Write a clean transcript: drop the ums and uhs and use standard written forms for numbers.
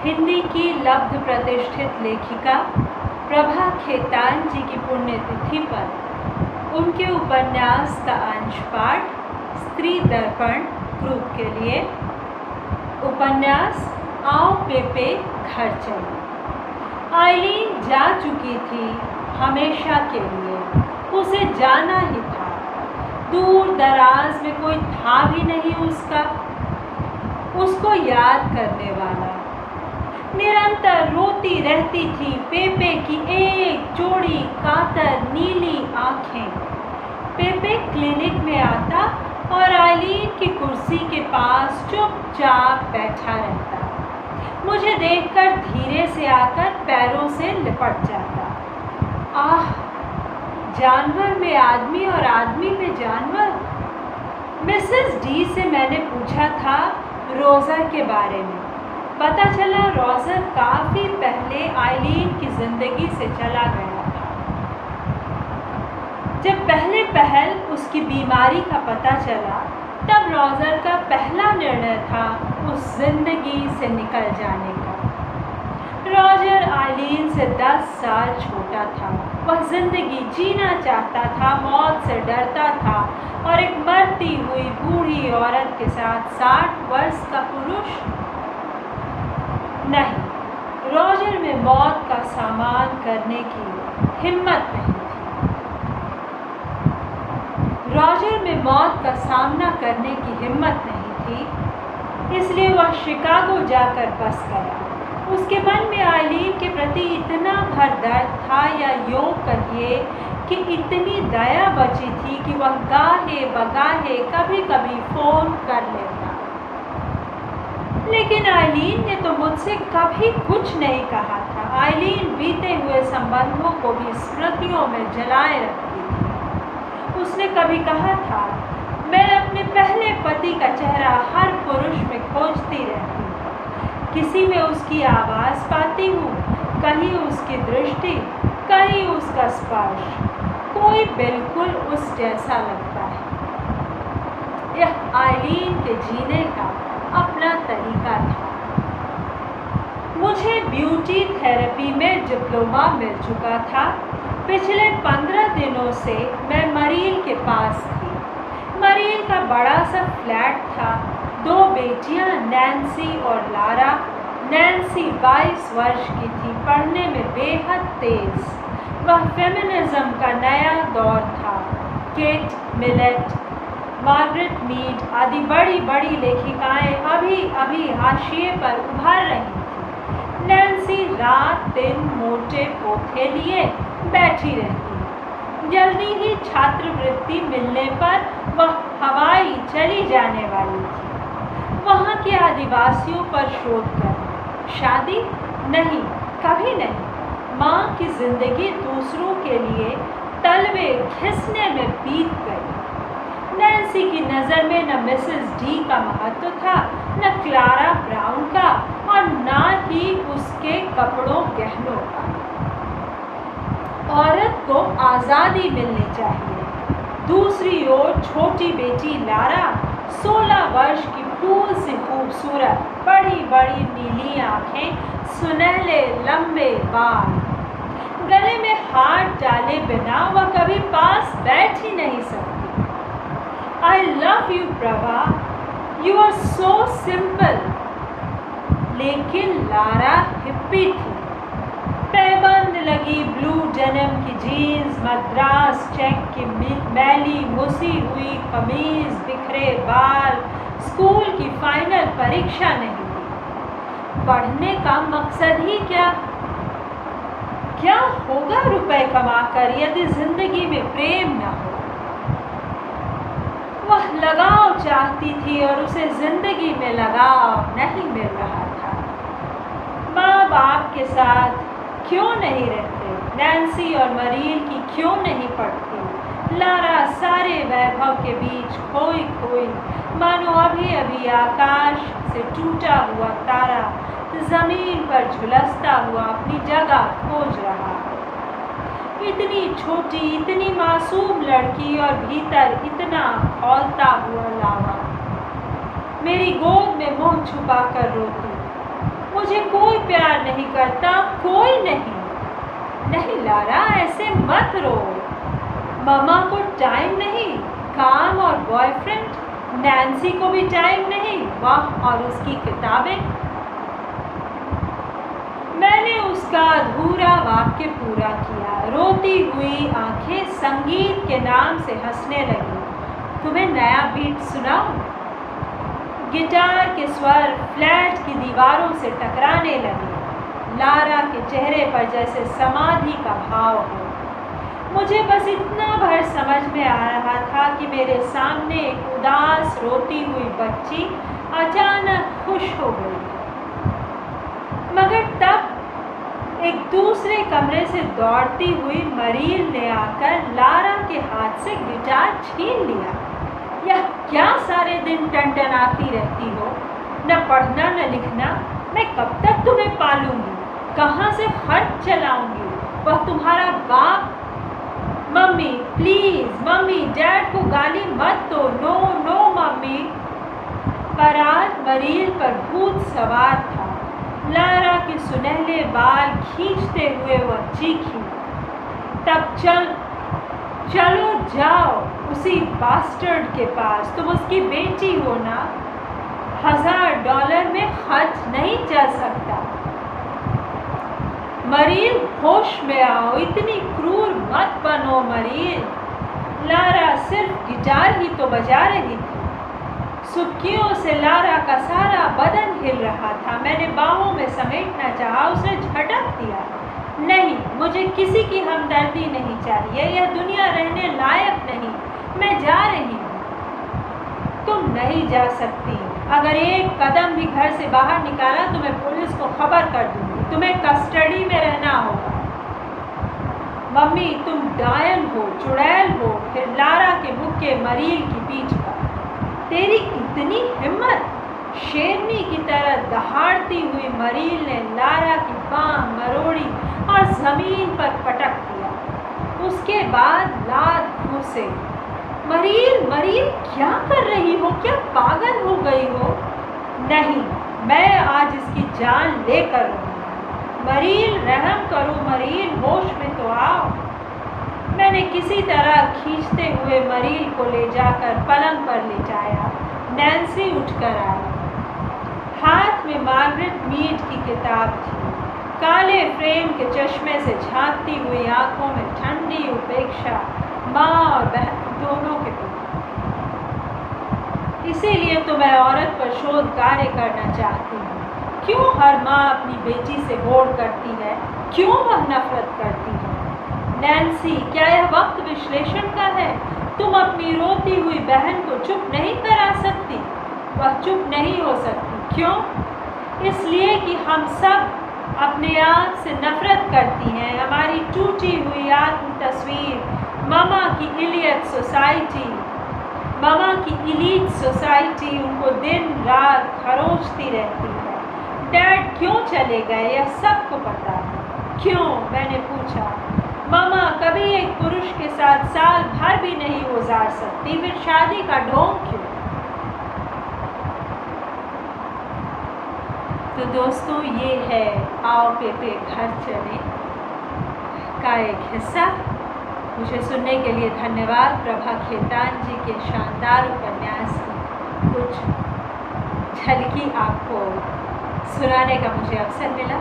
हिंदी की लब्ध प्रतिष्ठित लेखिका प्रभा खेतान जी की पुण्यतिथि पर उनके उपन्यास का अंश पाठ स्त्री दर्पण ग्रुप के लिए उपन्यास आओ पेपे घर चले। आइलीन जा चुकी थी हमेशा के लिए, उसे जाना ही था। दूर दराज में कोई था भी नहीं उसको याद करने वाला। निरंतर रोती रहती थी पेपे की एक जोड़ी कातर नीली आंखें। पेपे क्लिनिक में आता और आइलीन की कुर्सी के पास चुपचाप बैठा रहता। मुझे देखकर धीरे से आकर पैरों से लिपट जाता। आह, जानवर में आदमी और आदमी में जानवर। मिसेस डी से मैंने पूछा था रोज़र के बारे में। पता चला रोज़र काफ़ी पहले आइलीन की ज़िंदगी से चला गया था। जब पहल उसकी बीमारी का पता चला, तब रोज़र का पहला निर्णय था उस ज़िंदगी से निकल जाने का। रोज़र आइलीन से 10 साल छोटा था। वह ज़िंदगी जीना चाहता था, मौत से डरता था और एक मरती हुई बूढ़ी औरत के साथ 60 वर्ष का पुरुष नहीं। रोज़र में मौत का सामना करने की हिम्मत नहीं थी। रोज़र में मौत का सामना करने की हिम्मत नहीं थी, इसलिए वह शिकागो जाकर बस गया। उसके मन में आइलीन के प्रति इतना भर दर्द था, या यूँ कहिए कि इतनी दया बची थी कि वह गाहे बगाहे कभी कभी फ़ोन कर लेता। लेकिन आइलीन ने तो मुझसे कभी कुछ नहीं कहा था। आइलीन बीते हुए संबंधों को भी स्मृतियों में जलाए रखती थी। उसने कभी कहा था, मैं अपने पहले पति का चेहरा हर पुरुष में खोजती रहती हूँ। किसी में उसकी आवाज़ पाती हूँ, कहीं उसकी दृष्टि, कहीं उसका स्पर्श। कोई बिल्कुल उस जैसा लगता है। यह आइलीन के जीने का अपना तरीका था। मुझे ब्यूटी थेरेपी में डिप्लोमा मिल चुका था। पिछले 15 दिनों से मैं मरील के पास थी। मरील का बड़ा सा फ्लैट था। 2 बेटियां नैन्सी और लारा। नैन्सी 22 वर्ष की थी, पढ़ने में बेहद तेज। वह फेमिनिज्म का नया दौर था। केट मिलेट, मार्गरेट मीड आदि बड़ी बड़ी लेखिकाएं अभी हाशिए पर उभर रही थी। नैन्सी रात दिन मोटे पोथे लिए बैठी रहती। जल्दी ही छात्रवृत्ति मिलने पर वह हवाई चली जाने वाली थी। वहाँ के आदिवासियों पर शोध कर। शादी नहीं, कभी नहीं। माँ की जिंदगी दूसरों के लिए तलवे घिसने में बीत गई। नैन्सी की नज़र में न मिसेस डी का महत्व था, न क्लारा ब्राउन का, और न ही उसके कपड़ों गहनों का। औरत को आज़ादी मिलनी चाहिए। दूसरी ओर छोटी बेटी लारा 16 वर्ष की फूल सी खूबसूरत, बड़ी बड़ी नीली आँखें, सुनहले लंबे बाल। गले में हाथ डाले बिना वह कभी पास बैठ ही नहीं सकती। I love you, Prabha, you are so simple। लेकिन लारा हिप्पी थी। पैबंद लगी ब्लू डेनिम की जीन्स, मद्रास चेक की मैली मुसी हुई कमीज, बिखरे बाल। स्कूल की फाइनल परीक्षा नहीं थी। पढ़ने का मकसद ही क्या होगा रुपए कमाकर यदि जिंदगी में प्रेम न हो। वह लगाव चाहती थी और उसे जिंदगी में लगाव नहीं मिल रहा था। माँ बाप के साथ क्यों नहीं रहते? नैन्सी और मरील की क्यों नहीं पढ़ती? लारा सारे वैभव के बीच खोई खोई, मानो अभी अभी आकाश से टूटा हुआ तारा जमीन पर झुलसता हुआ अपनी जगह खोज रहा है। इतनी छोटी, इतनी मासूम लड़की और भीतर इतना खौलता हुआ लावा। मेरी गोद में मुंह छुपाकर रोती। मुझे मुझे कोई प्यार नहीं करता, कोई नहीं। नहीं लारा, ऐसे मत रो। मामा को टाइम नहीं, काम और बॉयफ्रेंड, नैन्सी को भी टाइम नहीं, वाह और उसकी किताबें। मैंने उसका अधूरा वाक्य पूरा किया। रोती हुई आंखें संगीत के नाम से हंसने लगी। तुम्हें नया बीट सुनाऊं? गिटार के स्वर फ्लैट की दीवारों से टकराने लगे। लारा के चेहरे पर जैसे समाधि का भाव हो। मुझे बस इतना भर समझ में आ रहा था कि मेरे सामने एक उदास रोती हुई बच्ची अचानक खुश हो गई। मगर तब एक दूसरे कमरे से दौड़ती हुई मरील ने आकर लारा के हाथ से गिटार छीन लिया। यह क्या सारे दिन टनटनाती रहती हो, न पढ़ना न लिखना? मैं कब तक तुम्हें पालूंगी? कहाँ से खर्च चलाऊंगी? वह तुम्हारा बाप। मम्मी प्लीज, मम्मी डैड को गाली मत दो। No no mummy. पर आज मरील पर भूत सवार था। लारा के सुनहले बाल खींचते हुए वह चीखी। तब चलो जाओ उसी बास्टर्ड के पास। तुम उसकी बेटी हो ना। $1000 में खर्च नहीं जा सकता। मरील होश में आओ, इतनी क्रूर मत बनो मरील। लारा सिर्फ गिटार ही तो बजा रही थी। सुक्कियों से लारा का सारा बदन हिल रहा था। मैंने बाहों में समेटना चाहा, उसने झटक दिया। नहीं, मुझे किसी की हमदर्दी नहीं चाहिए। यह दुनिया रहने लायक नहीं। मैं जा रही हूँ। तुम नहीं जा सकती। अगर एक कदम भी घर से बाहर निकाला तो मैं पुलिस को खबर कर दूंगी। तुम्हें कस्टडी में रहना होगा। मम्मी तुम डायन हो, चुड़ैल हो। फिर लारा के मुक्के मरील की पीठ पर। तेरी इतनी हिम्मत! शेरनी की तरह दहाड़ती हुई मरील ने लारा की बांह मरोड़ी और जमीन पर पटक दिया। उसके बाद लात घूसे। मरील मरील क्या कर रही हो? क्या पागल हो गई हो? नहीं, मैं आज इसकी जान लेकर रहूंगी। मरील रहम करो मरील, होश में तो आओ। मैंने किसी तरह खींचते हुए मरील को ले जाकर पलंग पर लेटाया। नैन्सी उठकर आई। हाथ में मार्गरेट मीड की किताब थी। काले फ्रेम के चश्मे से झांकती हुई आंखों में ठंडी उपेक्षा माँ और बहन दोनों के प्रति। इसीलिए तो मैं औरत पर शोध कार्य करना चाहती हूँ। क्यों हर माँ अपनी बेटी से होड़ करती है? क्यों वह नफरत करती है? नैन्सी, क्या यह वक्त विश्लेषण का है? तुम अपनी रोती हुई बहन को चुप नहीं करा सकती? वह चुप नहीं हो सकती। क्यों? इसलिए कि हम सब अपने आप से नफरत करती हैं। हमारी टूटी हुई आत्म तस्वीर मामा की इलियट सोसाइटी, मामा की इलीट सोसाइटी उनको दिन रात खरोचती रहती है। डैड क्यों चले गए यह सबको पता है। क्यों? मैंने पूछा। मामा कभी एक पुरुष के साथ साल भर भी नहीं गुजार सकती, फिर शादी का ढोंग क्यों? तो दोस्तों, ये है आओ पेपे घर चले का एक हिस्सा। मुझे सुनने के लिए धन्यवाद। प्रभा खेतान जी के शानदार उपन्यास की कुछ झलकी आपको सुनाने का मुझे अवसर मिला।